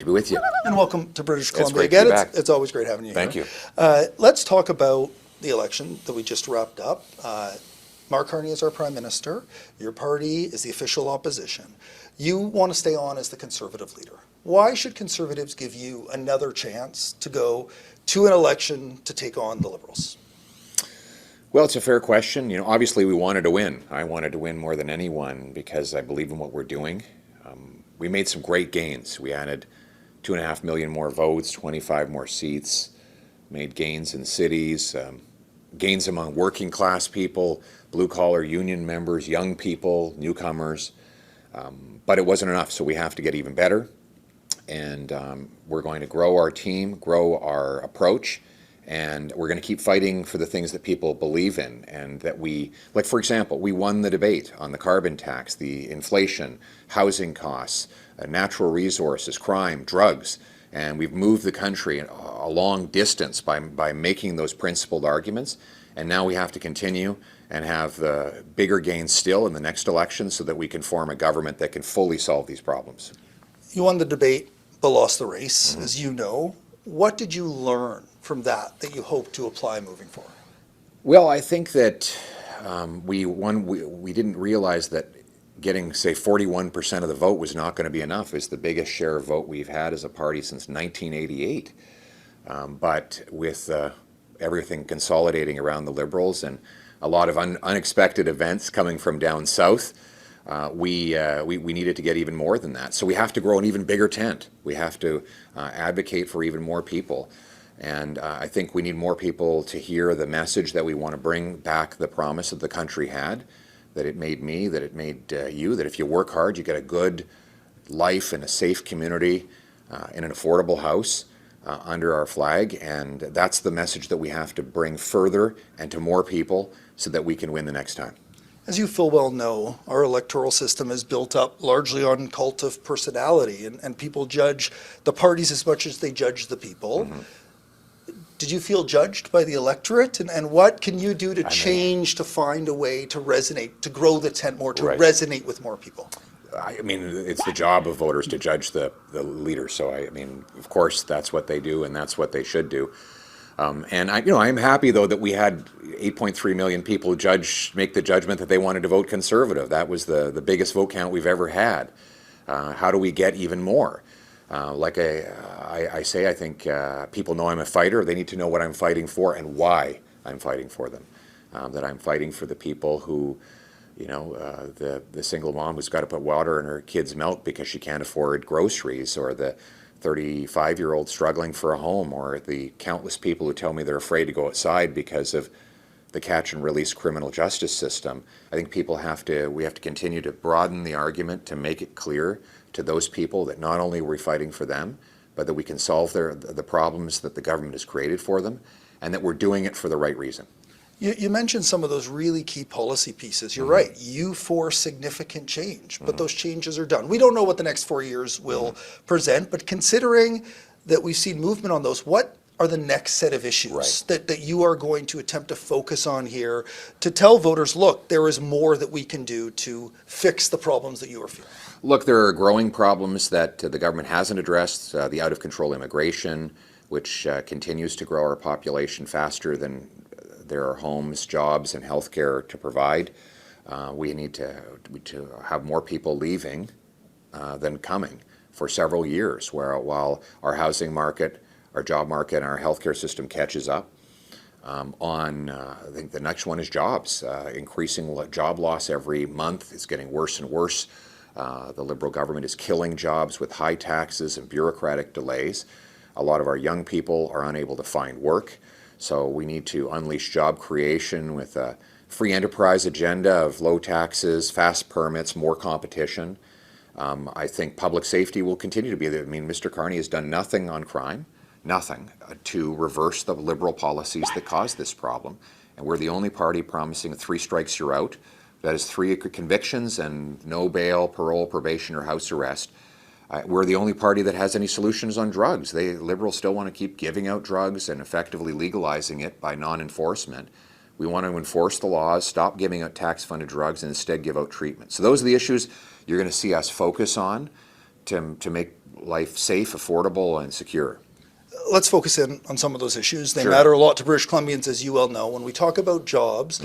To be with you. And welcome to British Columbia great to again. be back. It's always great having you Thank here. you. Let's talk about the election that we just wrapped up. Mark Carney is our Prime Minister. Your party is the official opposition. You want to stay on as the Conservative leader. Why should Conservatives give you another chance to go to an election to take on the Liberals? Well, it's a fair question. Obviously we wanted to win. I wanted to win more than anyone because I believe in what we're doing. We made some great gains. We added 2.5 million more votes, 25 more seats, made gains in cities, gains among working class people, blue collar union members, young people, newcomers. But it wasn't enough, so we have to get even better. And we're going to grow our team, grow our approach, and we're going to keep fighting for the things that people believe in and that like for example, we won the debate on the carbon tax, the inflation, housing costs, natural resources, crime, drugs, and we've moved the country a long distance by making those principled arguments. And now we have to continue and have the bigger gains still in the next election so that we can form a government that can fully solve these problems. You won the debate but lost the race, as you know. What did you learn from that you hope to apply moving forward? Well, I think that we didn't realize that getting, say, 41% of the vote was not going to be enough. It's the biggest share of vote we've had as a party since 1988. But with everything consolidating around the Liberals and a lot of unexpected events coming from down south, we needed to get even more than that. So we have to grow an even bigger tent. We have to advocate for even more people. And I think we need more people to hear the message that we want to bring back the promise that the country had, that it made me, that it made you, that if you work hard, you get a good life in a safe community, in an affordable house under our flag. And that's the message that we have to bring further and to more people so that we can win the next time. As you full well know, our electoral system is built up largely on cult of personality, and people judge the parties as much as they judge the people. Mm-hmm. Did you feel judged by the electorate? And what can you do to change, to find a way to resonate, to grow the tent more, to resonate with more people? I mean, it's the job of voters to judge the leaders. So, of course, that's what they do, and that's what they should do. And I'm happy, though, that we had 8.3 million people make the judgment that they wanted to vote Conservative. That was the biggest vote count we've ever had. How do we get even more? Like I say, I think people know I'm a fighter. They need to know what I'm fighting for and why I'm fighting for them. That I'm fighting for the people who, the single mom who's got to put water in her kid's milk because she can't afford groceries, or the 35-year-old struggling for a home, or the countless people who tell me they're afraid to go outside because of the catch and release criminal justice system. I think we have to continue to broaden the argument to make it clear to those people that not only are we fighting for them, but that we can solve the problems that the government has created for them, and that we're doing it for the right reason. You mentioned some of those really key policy pieces. You're right. You force significant change, but those changes are done. We don't know what the next 4 years will present, but considering that we've seen movement on those, what are the next set of issues that you are going to attempt to focus on here to tell voters, look, there is more that we can do to fix the problems that you are feeling? Look, there are growing problems that the government hasn't addressed. The out-of-control immigration, which continues to grow our population faster than there are homes, jobs, and health care to provide. We need to have more people leaving than coming for several years, while our housing market, our job market, and our healthcare system catches up. I think the next one is jobs. Increasing job loss every month is getting worse and worse. The Liberal government is killing jobs with high taxes and bureaucratic delays. A lot of our young people are unable to find work. So we need to unleash job creation with a free enterprise agenda of low taxes, fast permits, more competition. I think public safety will continue to be there. Mr. Carney has done nothing on crime, nothing to reverse the Liberal policies that caused this problem. And we're the only party promising 3 strikes you're out. That is 3 convictions and no bail, parole, probation, or house arrest. We're the only party that has any solutions on drugs. Liberals still want to keep giving out drugs and effectively legalizing it by non-enforcement. We want to enforce the laws, stop giving out tax-funded drugs, and instead give out treatment. So those are the issues you're going to see us focus on to make life safe, affordable, and secure. Let's focus in on some of those issues. They Sure. matter a lot to British Columbians, as you well know. When we talk about jobs,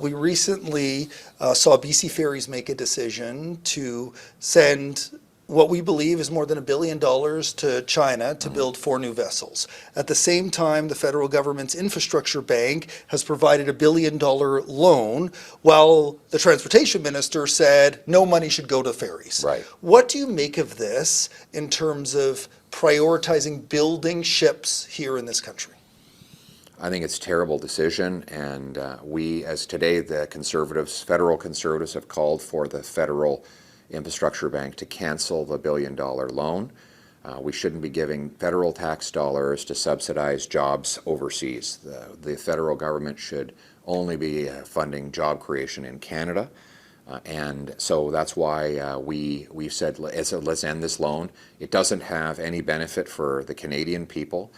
we recently saw BC Ferries make a decision to send what we believe is more than $1 billion to China to build 4 new vessels. At the same time, the federal government's infrastructure bank has provided $1 billion loan, while the transportation minister said no money should go to ferries. Right. What do you make of this in terms of prioritizing building ships here in this country? I think it's a terrible decision, and we, as today, the Conservatives, federal Conservatives, have called for the federal infrastructure bank to cancel the $1 billion loan. We shouldn't be giving federal tax dollars to subsidize jobs overseas. The federal government should only be funding job creation in Canada. And so that's why we've said let's end this loan. It doesn't have any benefit for the Canadian people.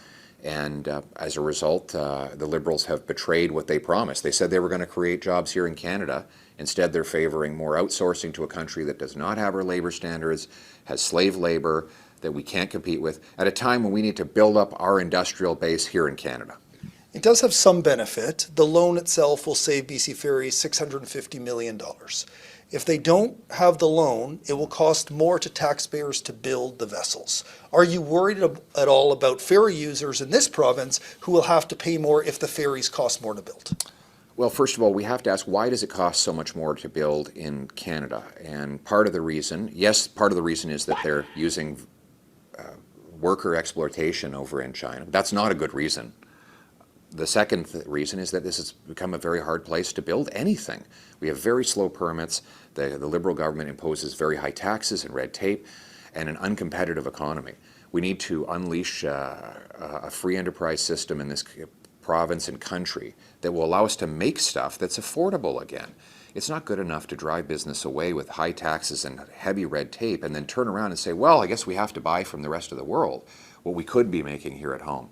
And as a result, the Liberals have betrayed what they promised. They said they were going to create jobs here in Canada. Instead, they're favoring more outsourcing to a country that does not have our labor standards, has slave labor that we can't compete with, at a time when we need to build up our industrial base here in Canada. It does have some benefit. The loan itself will save BC Ferries $650 million. If they don't have the loan, it will cost more to taxpayers to build the vessels. Are you worried at all about ferry users in this province who will have to pay more if the ferries cost more to build? Well, first of all, we have to ask, why does it cost so much more to build in Canada? And part of the reason is that they're using worker exploitation over in China. That's not a good reason. The second reason is that this has become a very hard place to build anything. We have very slow permits. The Liberal government imposes very high taxes and red tape, and an uncompetitive economy. We need to unleash a free enterprise system in this province and country that will allow us to make stuff that's affordable again. It's not good enough to drive business away with high taxes and heavy red tape and then turn around and say, well, I guess we have to buy from the rest of the world what we could be making here at home.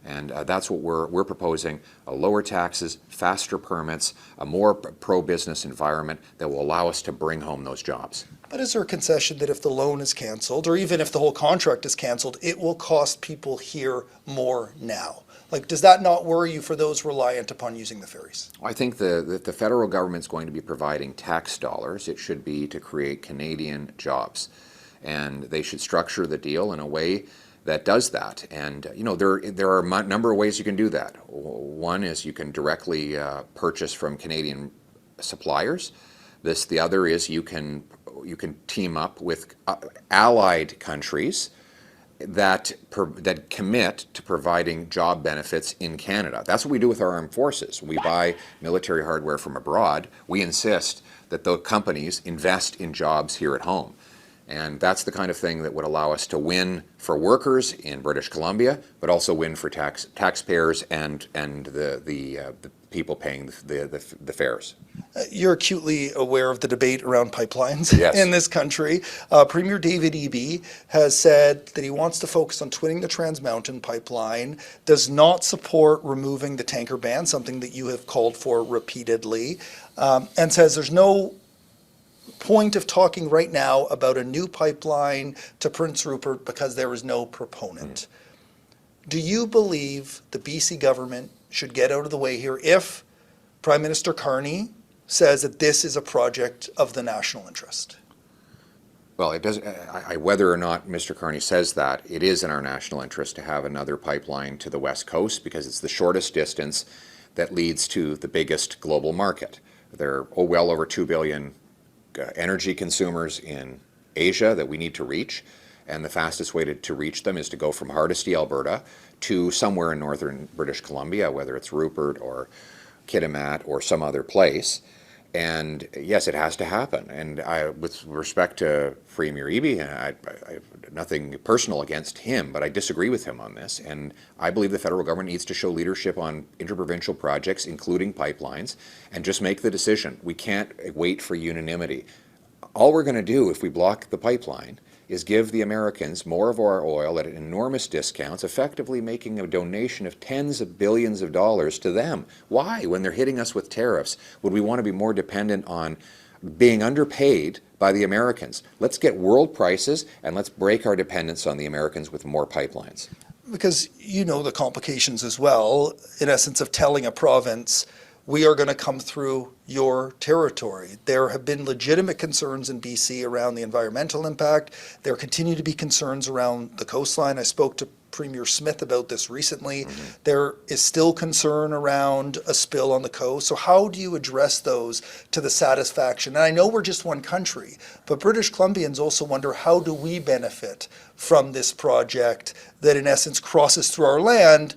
And that's what we're proposing, lower taxes, faster permits, a more pro-business environment that will allow us to bring home those jobs. But is there a concession that if the loan is canceled, or even if the whole contract is canceled, it will cost people here more now? Like, does that not worry you for those reliant upon using the ferries? I think the federal government's going to be providing tax dollars. It should be to create Canadian jobs. And they should structure the deal in a way that does that. And there are a number of ways you can do that. One is you can directly purchase from Canadian suppliers. The other is you can team up with allied countries that commit to providing job benefits in Canada. That's what we do with our armed forces. We buy military hardware from abroad. We insist that the companies invest in jobs here at home. And that's the kind of thing that would allow us to win for workers in British Columbia, but also win for taxpayers and the people paying the fares. You're acutely aware of the debate around pipelines in this country. Premier David Eby has said that he wants to focus on twinning the Trans Mountain pipeline, does not support removing the tanker ban, something that you have called for repeatedly, and says there's no point of talking right now about a new pipeline to Prince Rupert because there is no proponent. Do you believe the BC government should get out of the way here if Prime Minister Carney says that this is a project of the national interest? Well, it does. Whether or not Mr. Carney says that, it is in our national interest to have another pipeline to the West Coast because it's the shortest distance that leads to the biggest global market. There are well over 2 billion energy consumers in Asia that we need to reach, and the fastest way to reach them is to go from Hardisty, Alberta, to somewhere in northern British Columbia, whether it's Rupert or Kitimat or some other place. And yes, it has to happen. And with respect to Premier Eby, I have nothing personal against him, but I disagree with him on this. And I believe the federal government needs to show leadership on interprovincial projects, including pipelines, and just make the decision. We can't wait for unanimity. All we're going to do if we block the pipeline is give the Americans more of our oil at enormous discounts, effectively making a donation of tens of billions of dollars to them. Why, when they're hitting us with tariffs, would we want to be more dependent on being underpaid by the Americans. Let's get world prices and let's break our dependence on the Americans with more pipelines. Because you know the complications as well, in essence, of telling a province, we are going to come through your territory. There have been legitimate concerns in BC around the environmental impact. There continue to be concerns around the coastline. I spoke to Premier Smith about this recently. There is still concern around a spill on the coast. So how do you address those to the satisfaction? And I know we're just one country, but British Columbians also wonder, how do we benefit from this project that in essence crosses through our land,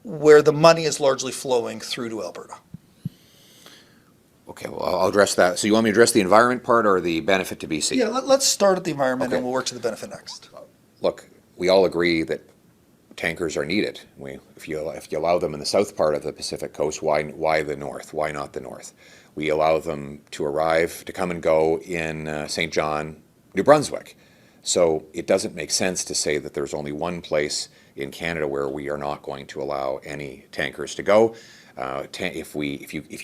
where the money is largely flowing through to Alberta? Okay, well, I'll address that. So you want me to address the environment part or the benefit to BC? Yeah, let's start at the environment, Okay. and we'll work to the benefit next. Look, we all agree that tankers are needed. If you allow them in the south part of the Pacific coast, why the north? Why not the north? We allow them to come and go in St. John, New Brunswick. So it doesn't make sense to say that there's only one place in Canada where we are not going to allow any tankers to go. If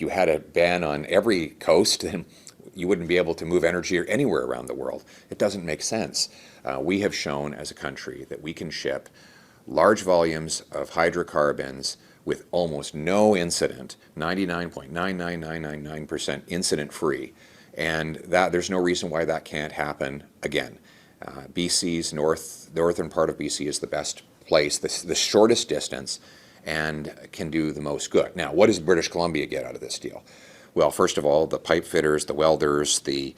you had a ban on every coast, then you wouldn't be able to move energy anywhere around the world. It doesn't make sense. We have shown as a country that we can ship large volumes of hydrocarbons with almost no incident, 99.99999% incident free, and that there's no reason why that can't happen again. BC's northern part of BC is the best place, the shortest distance, and can do the most good. Now, what does British Columbia get out of this deal? Well, first of all, the pipe fitters, the welders, the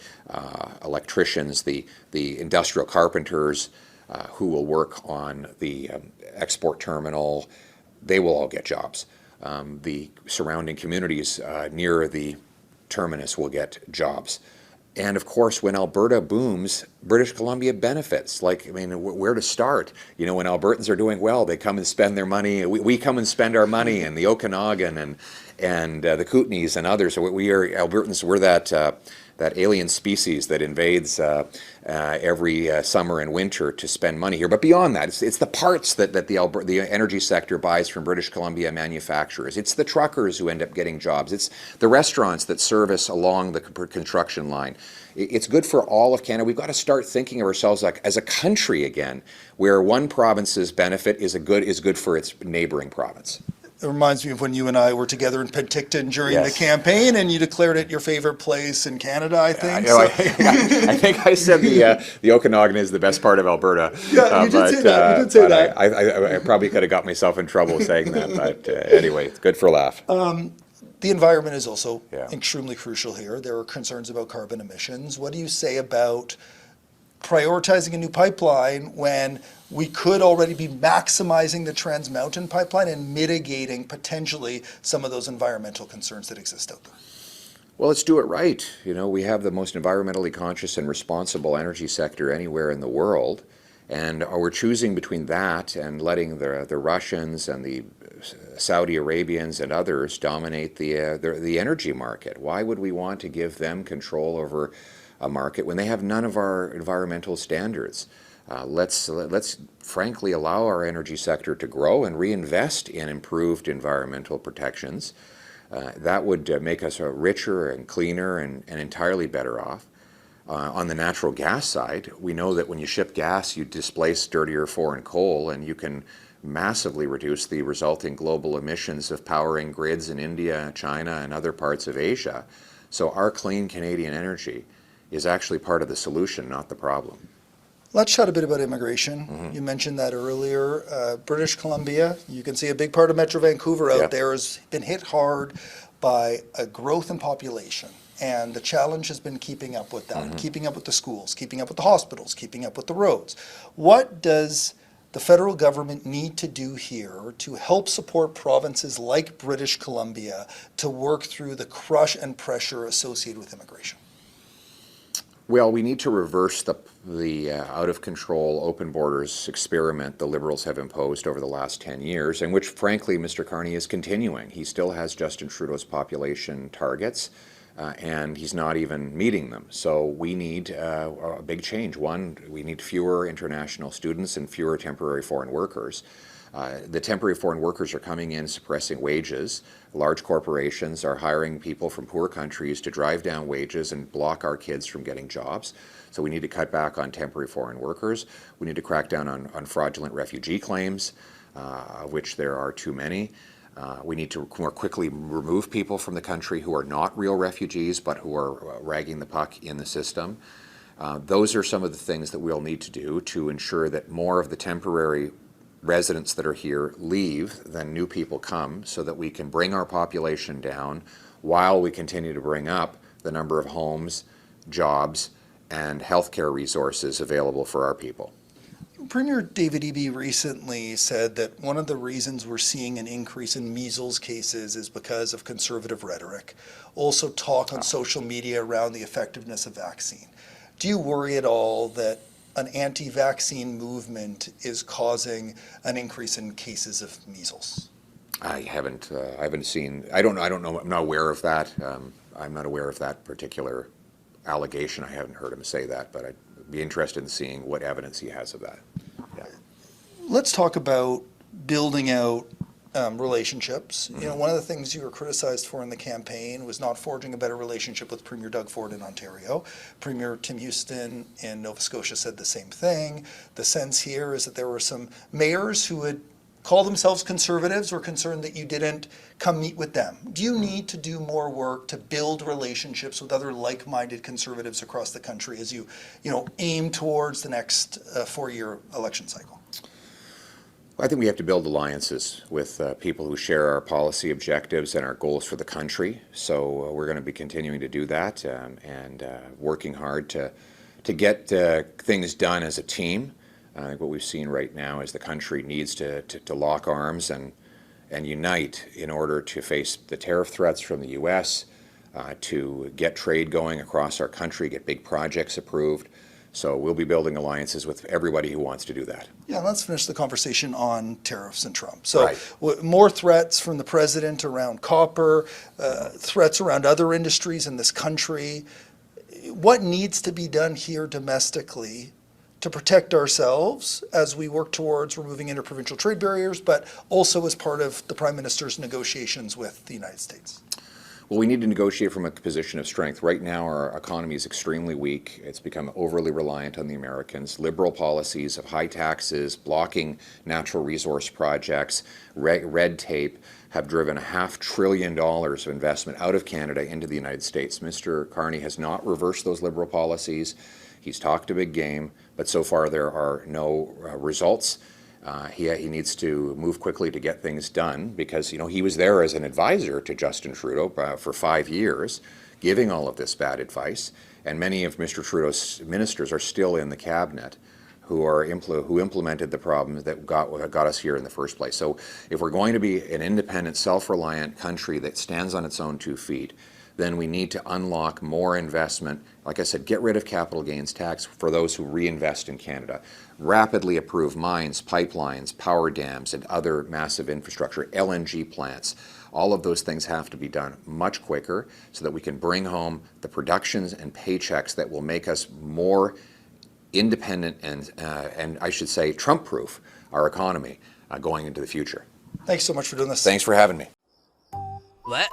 electricians, the industrial carpenters who will work on the export terminal, they will all get jobs. The surrounding communities near the terminus will get jobs. And of course, when Alberta booms, British Columbia benefits. Where to start? You know, when Albertans are doing well, they come and spend their money. We come and spend our money, and the Okanagan and the Kootenays and others. So we are Albertans. We're that alien species that invades every summer and winter to spend money here. But beyond that, it's the parts that the energy sector buys from British Columbia manufacturers. It's the truckers who end up getting jobs. It's the restaurants that service along the construction line. It's good for all of Canada. We've got to start thinking of ourselves like as a country again, where one province's benefit is good for its neighboring province. It reminds me of when you and I were together in Penticton during the Yes. campaign, and you declared it your favorite place in Canada, I think. I think I said the Okanagan is the best part of Alberta. Yeah, you did say that. You did say that. I probably could have got myself in trouble saying that, but anyway, it's good for a laugh. The environment is also Yeah. extremely crucial here. There are concerns about carbon emissions. What do you say about prioritizing a new pipeline when we could already be maximizing the Trans Mountain pipeline and mitigating potentially some of those environmental concerns that exist out there? Well, let's do it right. You know, we have the most environmentally conscious and responsible energy sector anywhere in the world, and we're choosing between that and letting the Russians and the Saudi Arabians and others dominate the energy market. Why would we want to give them control over a market when they have none of our environmental standards? Let's frankly allow our energy sector to grow and reinvest in improved environmental protections. That would make us richer and cleaner and entirely better off. On the natural gas side, we know that when you ship gas, you displace dirtier foreign coal, and you can massively reduce the resulting global emissions of powering grids in India, China, and other parts of Asia. So our clean Canadian energy is actually part of the solution, not the problem. Let's chat a bit about immigration. You mentioned that earlier. British Columbia, you can see a big part of Metro Vancouver out there has been hit hard by a growth in population. And the challenge has been keeping up with that, keeping up with the schools, keeping up with the hospitals, keeping up with the roads. What does the federal government need to do here to help support provinces like British Columbia to work through the crush and pressure associated with immigration? Well, we need to reverse the out-of-control open borders experiment the Liberals have imposed over the last 10 years, and which, frankly, Mr. Carney is continuing. He still has Justin Trudeau's population targets. and he's not even meeting them. So we need a big change. One, we need fewer international students and fewer temporary foreign workers. The temporary foreign workers are coming in suppressing wages. Large corporations are hiring people from poor countries to drive down wages and block our kids from getting jobs. So we need to cut back on temporary foreign workers. We need to crack down on fraudulent refugee claims, of which there are too many. We need to more quickly remove people from the country who are not real refugees but who are ragging the puck in the system. Those are some of the things that we'll need to do to ensure that more of the temporary residents that are here leave than new people come, so that we can bring our population down while we continue to bring up the number of homes, jobs, and healthcare resources available for our people. Premier David Eby recently said that one of the reasons we're seeing an increase in measles cases is because of conservative rhetoric. Also talk on social media around the effectiveness of vaccine. Do you worry at all that an anti-vaccine movement is causing an increase in cases of measles? I haven't seen, I don't know, I'm not aware of that. I'm not aware of that particular allegation. I haven't heard him say that, but I'd be interested in seeing what evidence he has of that. Yeah. Let's talk about building out relationships. You know, one of the things you were criticized for in the campaign was not forging a better relationship with Premier Doug Ford in Ontario. Premier Tim Houston in Nova Scotia said the same thing. The sense here is that there were some mayors who would call themselves conservatives were concerned that you didn't come meet with them. Do you need to do more work to build relationships with other like-minded conservatives across the country as you aim towards the next 4-year election cycle? I think we have to build alliances with people who share our policy objectives and our goals for the country. So we're going to be continuing to do that and working hard to get things done as a team. I think what we've seen right now is the country needs to lock arms and unite in order to face the tariff threats from the U.S., to get trade going across our country, get big projects approved. So we'll be building alliances with everybody who wants to do that. Yeah, let's finish the conversation on tariffs and Trump. So Right. More threats from the president around copper, threats around other industries in this country. What needs to be done here domestically to protect ourselves as we work towards removing interprovincial trade barriers, but also as part of the Prime Minister's negotiations with the United States? Well, we need to negotiate from a position of strength. Right now, our economy is extremely weak. It's become overly reliant on the Americans. Liberal policies of high taxes, blocking natural resource projects, red tape have driven $500 billion of investment out of Canada into the United States. Mr. Carney has not reversed those liberal policies. He's talked a big game, but so far there are no results. He needs to move quickly to get things done because, he was there as an advisor to Justin Trudeau for 5 years, giving all of this bad advice. And many of Mr. Trudeau's ministers are still in the cabinet who implemented the problems that got us here in the first place. So if we're going to be an independent, self-reliant country that stands on its own 2 feet, then we need to unlock more investment. Like I said, get rid of capital gains tax for those who reinvest in Canada. Rapidly approve mines, pipelines, power dams, and other massive infrastructure, LNG plants. All of those things have to be done much quicker so that we can bring home the productions and paychecks that will make us more independent and I should say Trump-proof our economy going into the future. Thanks so much for doing this. Thanks for having me. What?